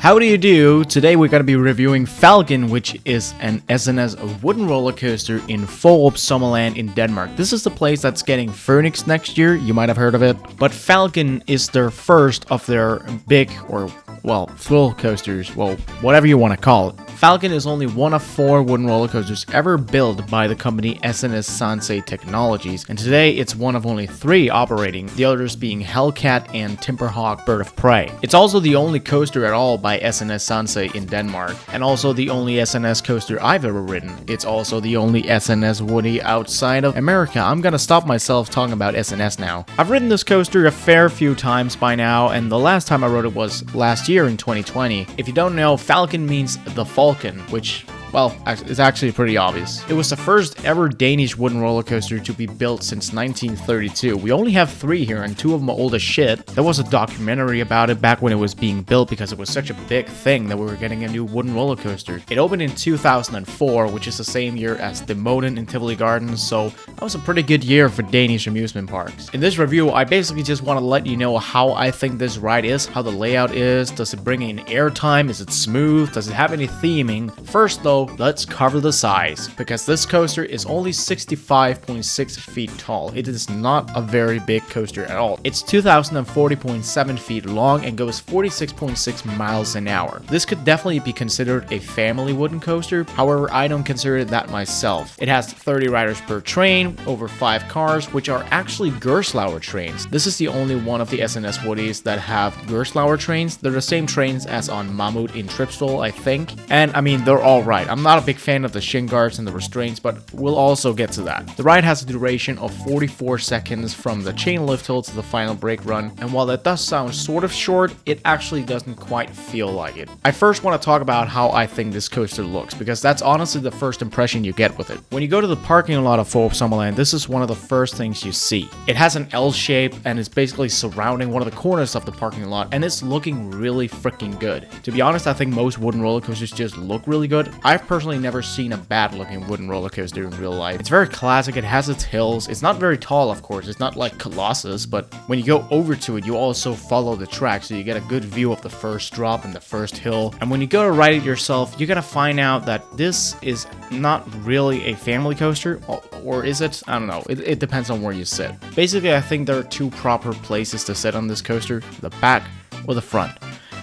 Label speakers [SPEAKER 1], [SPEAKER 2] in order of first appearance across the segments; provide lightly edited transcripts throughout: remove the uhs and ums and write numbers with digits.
[SPEAKER 1] How do you do? Today we're going to be reviewing Falken, which is an S&S wooden roller coaster in Fårup Sommerland in Denmark. This is the place that's getting Phoenix next year, you might have heard of it. But Falken is their first of their big, or well, thrill coasters, well, whatever you want to call it. Falken is only one of 4 wooden roller coasters ever built by the company S&S Sansei Technologies, and today it's one of only 3 operating, the others being Hellcat and Timberhawk Bird of Prey. It's also the only coaster at all by S&S Sansei in Denmark, and also the only S&S coaster I've ever ridden. It's also the only S&S woodie outside of America. I'm gonna stop myself talking about S&S now. I've ridden this coaster a fair few times by now, and the last time I rode it was last year in 2020. If you don't know, Falken means the Falken, which, well, it's actually pretty obvious. It was the first ever Danish wooden roller coaster to be built since 1932. We only have 3 here, and 2 of them are old as shit. There was a documentary about it back when it was being built because it was such a big thing that we were getting a new wooden roller coaster. It opened in 2004, which is the same year as the Moden in Tivoli Gardens, so that was a pretty good year for Danish amusement parks. In this review, I basically just want to let you know how I think this ride is, how the layout is, does it bring in airtime, is it smooth, does it have any theming? First though, let's cover the size, because this coaster is only 65.6 feet tall. It is not a very big coaster at all. It's 2,040.7 feet long and goes 46.6 miles an hour. This could definitely be considered a family wooden coaster, however I don't consider that myself. It has 30 riders per train, over 5 cars, which are actually Gerstlauer trains. This is the only one of the S&S woodies that have Gerstlauer trains. They're the same trains as on Mammut in Tripstol, I think, and I mean, they're all right. I'm not a big fan of the shin guards and the restraints, but we'll also get to that. The ride has a duration of 44 seconds from the chain lift hill to the final brake run, and while that does sound sort of short, it actually doesn't quite feel like it. I first want to talk about how I think this coaster looks, because that's honestly the first impression you get with it. When you go to the parking lot of Fårup Sommerland, this is one of the first things you see. It has an L shape and is basically surrounding one of the corners of the parking lot, and it's looking really freaking good. To be honest, I think most wooden roller coasters just look really good. I've personally never seen a bad looking wooden roller coaster in real life. It's very classic, it has its hills. It's not very tall, of course, it's not like Colossus, but when you go over to it, you also follow the track, so you get a good view of the first drop and the first hill. And when you go to ride it yourself, you're gonna find out that this is not really a family coaster, or is it? I don't know. It depends on where you sit. Basically, I think there are 2 proper places to sit on this coaster, the back or the front.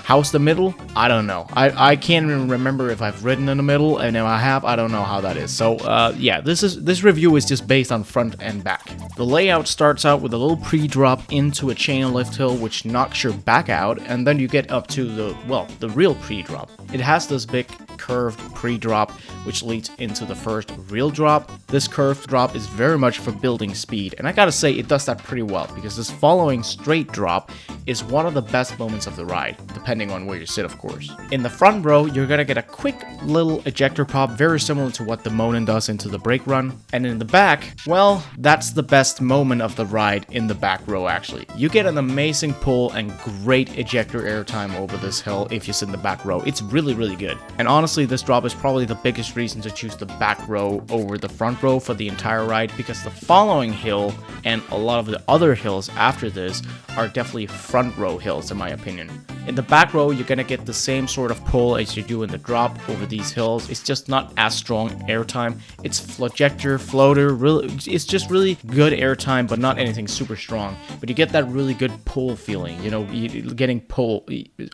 [SPEAKER 1] How's the middle? I don't know. I can't even remember if I've ridden in the middle, and if I have, I don't know how that is. So yeah, this review is just based on front and back. The layout starts out with a little pre-drop into a chain lift hill, which knocks your back out, and then you get up to the real pre-drop. It has this big curved pre-drop, which leads into the first real drop. This curved drop is very much for building speed, and I gotta say it does that pretty well, because this following straight drop is one of the best moments of the ride, depending on where you sit, of course. In the front row, you're gonna get a quick little ejector pop, very similar to what the Moden does into the brake run. And in the back, well, that's the best moment of the ride in the back row, actually. You get an amazing pull and great ejector airtime over this hill if you sit in the back row. It's really, really good. And honestly, this drop is probably the biggest reason to choose the back row over the front row for the entire ride, because the following hill and a lot of the other hills after this are definitely front row hills, in my opinion. In the back row, you're gonna get the same sort of pull as you do in the drop over these hills. It's just not as strong airtime. It's flojector, floater, really, it's just really good airtime, but not anything super strong. But you get that really good pull feeling, you know, getting pull.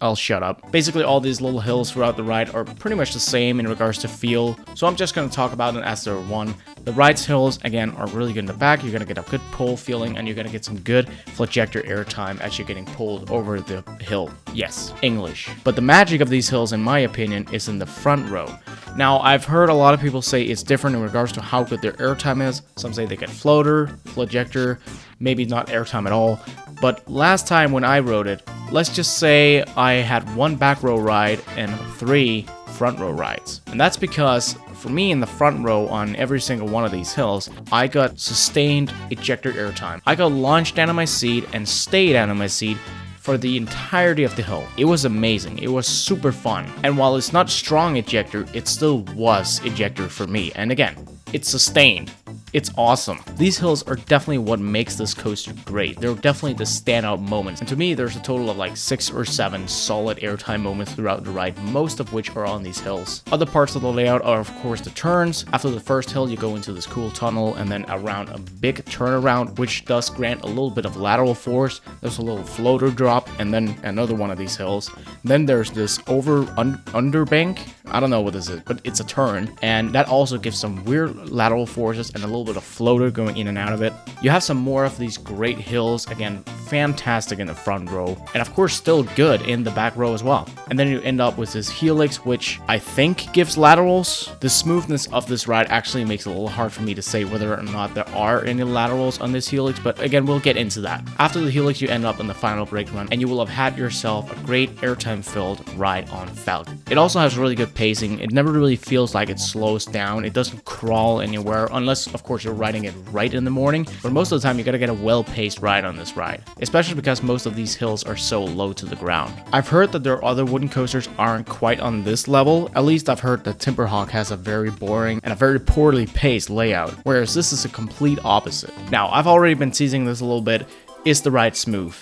[SPEAKER 1] I'll shut up. Basically, all these little hills throughout the ride are pretty much the same in regards to feel, so I'm just gonna talk about them as they're one. The ride's hills, again, are really good in the back. You're gonna get a good pull feeling, and you're gonna get some good flojector airtime as you're getting pulled over the hill. Yes, English. But the magic of these hills, in my opinion, is in the front row. Now, I've heard a lot of people say it's different in regards to how good their airtime is. Some say they get floater, flojector, maybe not airtime at all. But last time when I rode it, let's just say I had 1 back row ride and 3 front row rides. And that's because for me in the front row on every single one of these hills, I got sustained ejector airtime. I got launched down on my seat and stayed down on my seat for the entirety of the hill. It was amazing. It was super fun. And while it's not strong ejector, it still was ejector for me. And again, it's sustained. it's awesome. These hills are definitely what makes this coaster great. They're definitely the standout moments. And to me, there's a total of like 6 or 7 solid airtime moments throughout the ride, most of which are on these hills. Other parts of the layout are of course the turns. After the first hill, you go into this cool tunnel and then around a big turnaround, which does grant a little bit of lateral force. There's a little floater drop and then another one of these hills. Then there's this underbank. I don't know what this is, but it's a turn, and that also gives some weird lateral forces and a little bit of floater going in and out of it. You have some more of these great hills, again, fantastic in the front row, and of course still good in the back row as well. And then you end up with this helix, which I think gives laterals. The smoothness of this ride actually makes it a little hard for me to say whether or not there are any laterals on this helix, but again, we'll get into that. After the helix, you end up in the final brake run, and you will have had yourself a great airtime-filled ride on Falken. It also has really good pacing. It never really feels like it slows down. It doesn't crawl anywhere, unless of course you're riding it right in the morning, but most of the time you gotta get a well-paced ride on this ride, especially because most of these hills are so low to the ground. I've heard that there are other wooden coasters aren't quite on this level. At least I've heard that Timberhawk has a very boring and a very poorly paced layout, whereas this is a complete opposite. Now, I've already been teasing this a little bit. Is the ride smooth?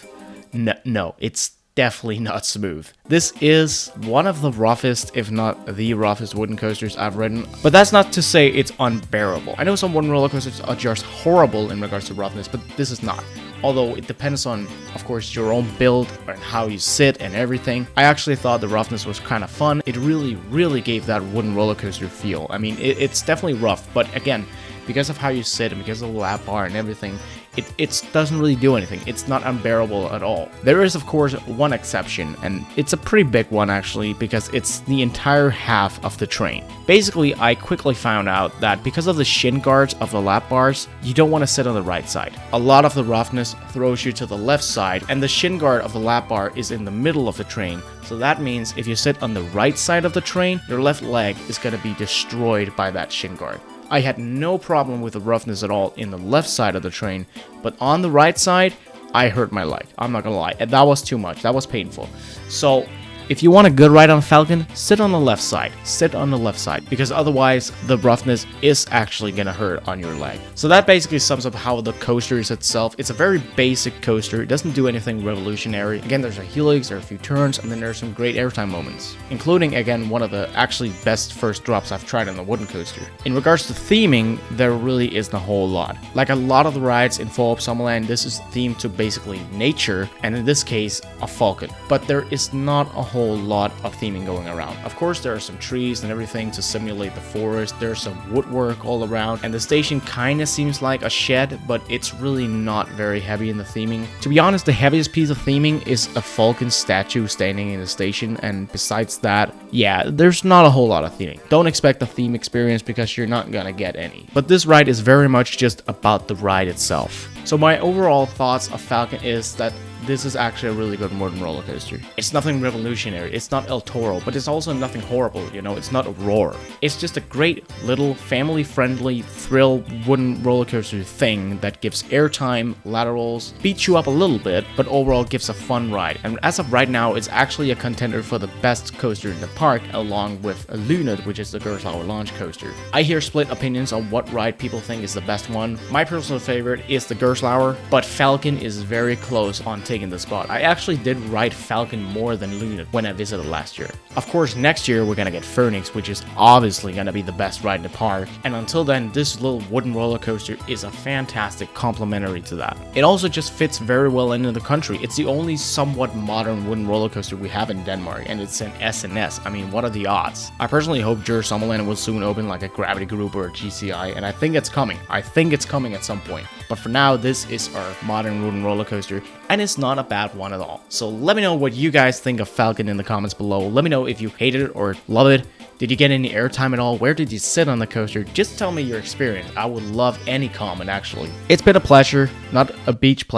[SPEAKER 1] No, it's definitely not smooth. This is one of the roughest, if not the roughest wooden coasters I've ridden, but that's not to say it's unbearable. I know some wooden roller coasters are just horrible in regards to roughness, but this is not. Although it depends on, of course, your own build and how you sit and everything. I actually thought the roughness was kind of fun. It really gave that wooden roller coaster feel. I mean, it's definitely rough, but again, because of how you sit and because of the lap bar and everything, it doesn't really do anything. It's not unbearable at all. There is, of course, one exception, and it's a pretty big one actually, because it's the entire half of the train. Basically, I quickly found out that because of the shin guards of the lap bars, you don't want to sit on the right side. A lot of the roughness throws you to the left side, and the shin guard of the lap bar is in the middle of the train. So that means if you sit on the right side of the train, your left leg is going to be destroyed by that shin guard. I had no problem with the roughness at all in the left side of the train, but on the right side, I hurt my leg. I'm not gonna lie, that was too much. That was painful. So if you want a good ride on Falken, sit on the left side. Sit on the left side, because otherwise the roughness is actually gonna hurt on your leg. So that basically sums up how the coaster is itself. It's a very basic coaster. It doesn't do anything revolutionary. Again, there's a helix, there are a few turns, and then there's some great airtime moments, including, again, one of the actually best first drops I've tried on the wooden coaster. In regards to theming, there really isn't a whole lot. Like a lot of the rides in Fårup Sommerland, this is themed to basically nature, and in this case, a falcon. But there is not a whole lot of theming going around. Of course, there are some trees and everything to simulate the forest. There's some woodwork all around, and the station kind of seems like a shed, but it's really not very heavy in the theming. To be honest, the heaviest piece of theming is a falcon statue standing in the station, and besides that, yeah, there's not a whole lot of theming. Don't expect a theme experience because you're not gonna get any. But this ride is very much just about the ride itself. So my overall thoughts of Falken is that this is actually a really good wooden roller coaster. It's nothing revolutionary, it's not El Toro, but it's also nothing horrible, you know, it's not a roar. It's just a great little family-friendly thrill wooden roller coaster thing that gives airtime, laterals, beats you up a little bit, but overall gives a fun ride. And as of right now, it's actually a contender for the best coaster in the park, along with a Lunat, which is the Gerstlauer launch coaster. I hear split opinions on what ride people think is the best one. My personal favorite is the Gerstlauer, but Falken is very close on taking the spot. I actually did ride Falken more than Lunat when I visited last year. Of course, next year we're gonna get Phoenix, which is obviously gonna be the best ride in the park, and until then, this little wooden roller coaster is a fantastic complementary to that. It also just fits very well into the country. It's the only somewhat modern wooden roller coaster we have in Denmark, and it's an S&S. I mean, what are the odds? I personally hope Fårup Sommerland will soon open like a Gravity Group or a GCI, and I think it's coming. I think it's coming at some point. But for now, this is our modern wooden roller coaster, and it's not a bad one at all. So let me know what you guys think of Falken in the comments below. Let me know if you hated it or love it. Did you get any airtime at all? Where did you sit on the coaster? Just tell me your experience. I would love any comment, actually. It's been a pleasure, not a beach